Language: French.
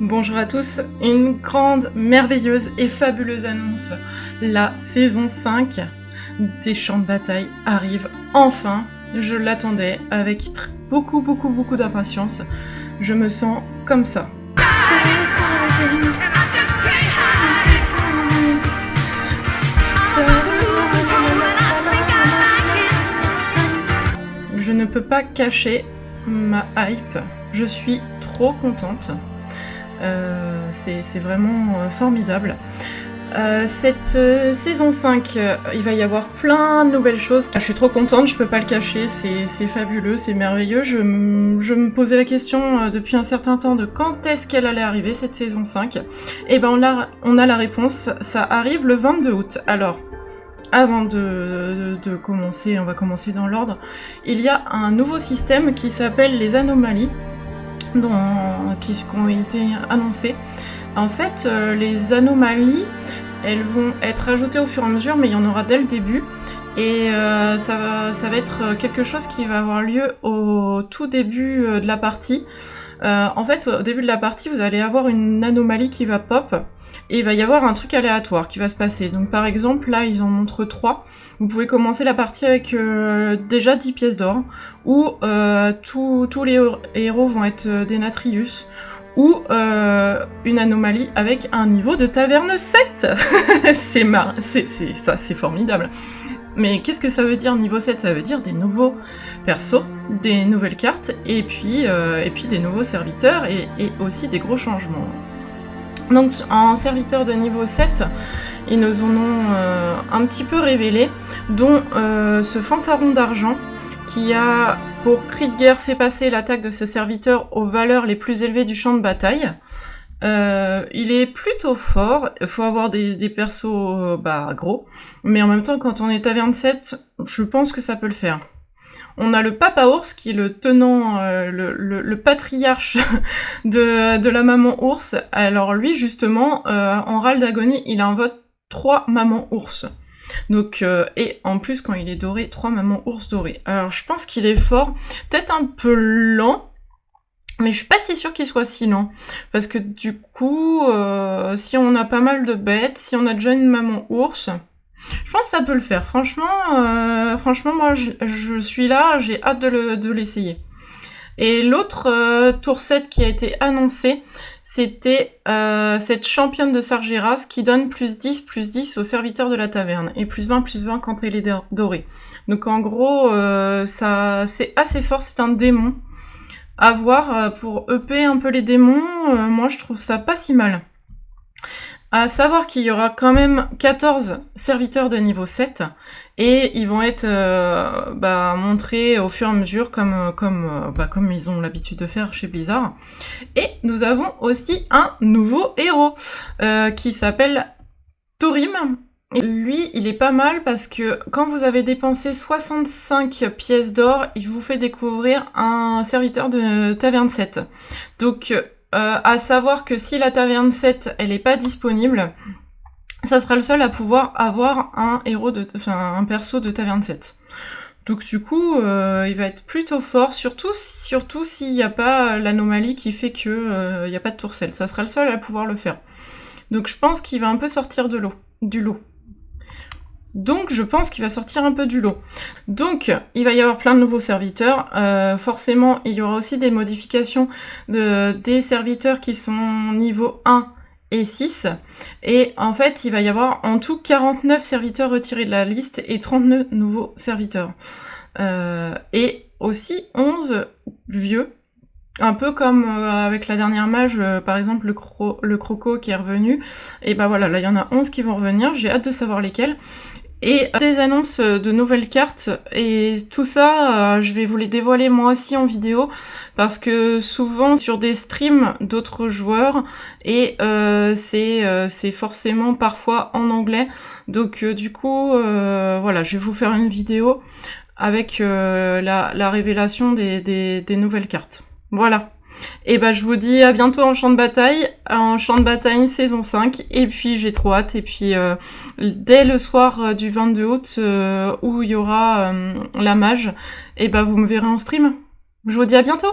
Bonjour à tous, une grande, merveilleuse et fabuleuse annonce. La saison 5 des champs de bataille arrive enfin. Je l'attendais avec beaucoup d'impatience. Je me sens comme ça. Je ne peux pas cacher ma hype. Je suis trop contente. C'est vraiment formidable. Cette saison 5, il va y avoir plein de nouvelles choses. Je suis trop contente, je peux pas le cacher, c'est fabuleux, c'est merveilleux. Je me posais la question depuis un certain temps de quand est-ce qu'elle allait arriver, cette saison 5. Et ben on a la réponse, ça arrive le 22 août. Alors, avant de commencer, on va commencer dans l'ordre. Il y a un nouveau système qui s'appelle les anomalies, qui ont été annoncées. En fait, les anomalies, elles vont être ajoutées au fur et à mesure, mais il y en aura dès le début. Et ça va être quelque chose qui va avoir lieu au tout début de la partie. En fait, au début de la partie, vous allez avoir une anomalie qui va pop, et il va y avoir un truc aléatoire qui va se passer. Donc par exemple, là, ils en montrent 3. Vous pouvez commencer la partie avec déjà 10 pièces d'or, où tous les héros vont être des Natrius, ou une anomalie avec un niveau de taverne 7. C'est formidable. Mais qu'est-ce que ça veut dire niveau 7? Ça veut dire des nouveaux persos, des nouvelles cartes, et puis des nouveaux serviteurs, et aussi des gros changements. Donc en serviteur de niveau 7, ils nous en ont un petit peu révélé, dont ce fanfaron d'argent, qui a, pour cri de guerre, fait passer l'attaque de ce serviteur aux valeurs les plus élevées du champ de bataille. Il est plutôt fort, il faut avoir des persos gros, mais en même temps, quand on est taverne 7, je pense que ça peut le faire. On a le Papa Ours, qui est le tenant, le patriarche de la maman ours. Alors lui, justement, en râle d'agonie, il invoque 3 mamans ours. Donc, et en plus, quand il est doré, 3 mamans ours dorées. Alors, je pense qu'il est fort, peut-être un peu lent, mais je suis pas si sûre qu'il soit si lent. Parce que du coup, si on a pas mal de bêtes, si on a déjà une maman ours, je pense que ça peut le faire. Franchement, moi, je suis là, j'ai hâte de l'essayer. Et l'autre tour 7 qui a été annoncé, c'était cette championne de Sargeras qui donne plus 10 aux serviteurs de la taverne, et plus 20 quand elle est dorée. Donc en gros, c'est assez fort, c'est un démon. À voir pour EP un peu les démons, moi je trouve ça pas si mal. À savoir qu'il y aura quand même 14 serviteurs de niveau 7, et ils vont être montrés au fur et à mesure comme ils ont l'habitude de faire chez Blizzard. Et nous avons aussi un nouveau héros qui s'appelle Thorim. Et lui, il est pas mal parce que quand vous avez dépensé 65 pièces d'or, il vous fait découvrir un serviteur de taverne 7. Donc, à savoir que si la taverne 7, elle est pas disponible, ça sera le seul à pouvoir avoir un perso de taverne 7. Donc du coup, il va être plutôt fort, surtout s'il n'y a pas l'anomalie qui fait que il n'y a pas de tourcelle. Ça sera le seul à pouvoir le faire. Donc je pense qu'il va un peu sortir du lot. Donc je pense qu'il va sortir un peu du lot. Donc il va y avoir plein de nouveaux serviteurs. Forcément, il y aura aussi des modifications des serviteurs qui sont niveau 1 et 6. Et en fait, il va y avoir en tout 49 serviteurs retirés de la liste et 39 nouveaux serviteurs. Et aussi 11 vieux. Un peu comme avec la dernière mage, par exemple le croco qui est revenu. Et voilà, là il y en a 11 qui vont revenir. J'ai hâte de savoir lesquels. Et des annonces de nouvelles cartes, et tout ça, je vais vous les dévoiler moi aussi en vidéo, parce que souvent sur des streams d'autres joueurs, et c'est forcément parfois en anglais, donc du coup, voilà, je vais vous faire une vidéo avec la révélation des nouvelles cartes. Voilà. Et je vous dis à bientôt en champ de bataille saison 5, et puis j'ai trop hâte, et puis dès le soir du 22 août où il y aura la mage, vous me verrez en stream. Je vous dis à bientôt.